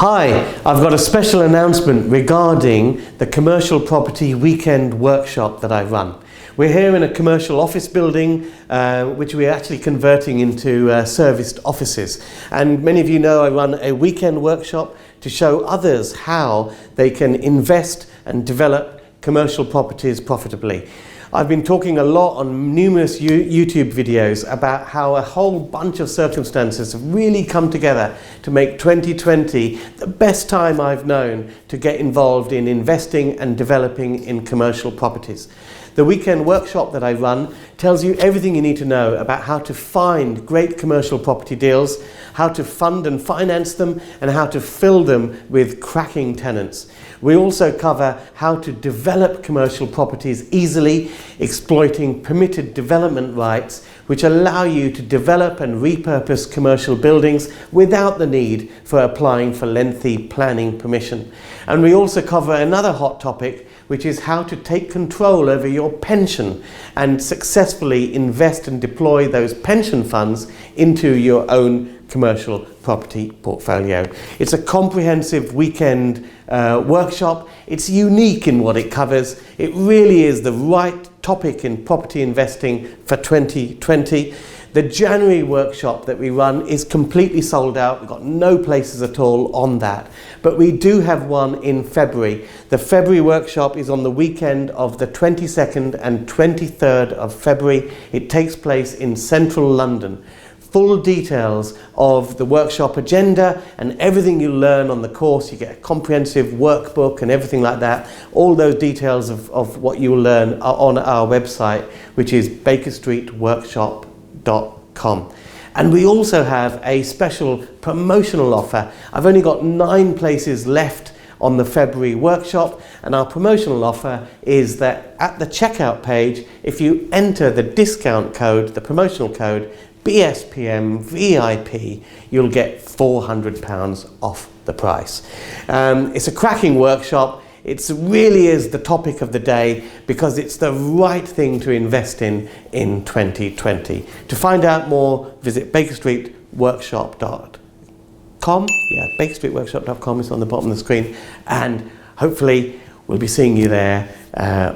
Hi, I've got a special announcement regarding the commercial property weekend workshop that I run. We're here in a commercial office building which we're actually converting into serviced offices, and many of you know I run a weekend workshop to show others how they can invest and develop commercial properties profitably. I've been talking a lot on numerous YouTube videos about how a whole bunch of circumstances have really come together to make 2020 the best time I've known to get involved in investing and developing in commercial properties. The weekend workshop that I run tells you everything you need to know about how to find great commercial property deals, how to fund and finance them, and how to fill them with cracking tenants. We also cover how to develop commercial properties easily, exploiting permitted development rights which allow you to develop and repurpose commercial buildings without the need for applying for lengthy planning permission. And we also cover another hot topic, which is how to take control over your pension and successfully invest and deploy those pension funds into your own commercial property portfolio. It's a comprehensive weekend workshop. It's unique in what it covers. It really is the right topic in property investing for 2020. The January workshop that we run is completely sold out. We've got no places at all on that. But we do have one in February. The February workshop is on the weekend of the 22nd and 23rd of February. It takes place in central London. Full details of the workshop agenda and everything you learn on the course. You get a comprehensive workbook and everything like that. All those details of what you will learn are on our website, which is bakerstreetworkshop.com. And we also have a special promotional offer. I've only got 9 places left on the February workshop, and our promotional offer is that at the checkout page, if you enter the discount code, the promotional code, BSPM VIP, you'll get £400 off the price. It's a cracking workshop. It really is the topic of the day because it's the right thing to invest in 2020. To find out more, visit bakerstreetworkshop.com. Yeah, bakerstreetworkshop.com is on the bottom of the screen, and hopefully we'll be seeing you there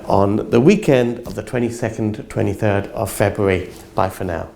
on the weekend of the 22nd, 23rd of February. Bye for now.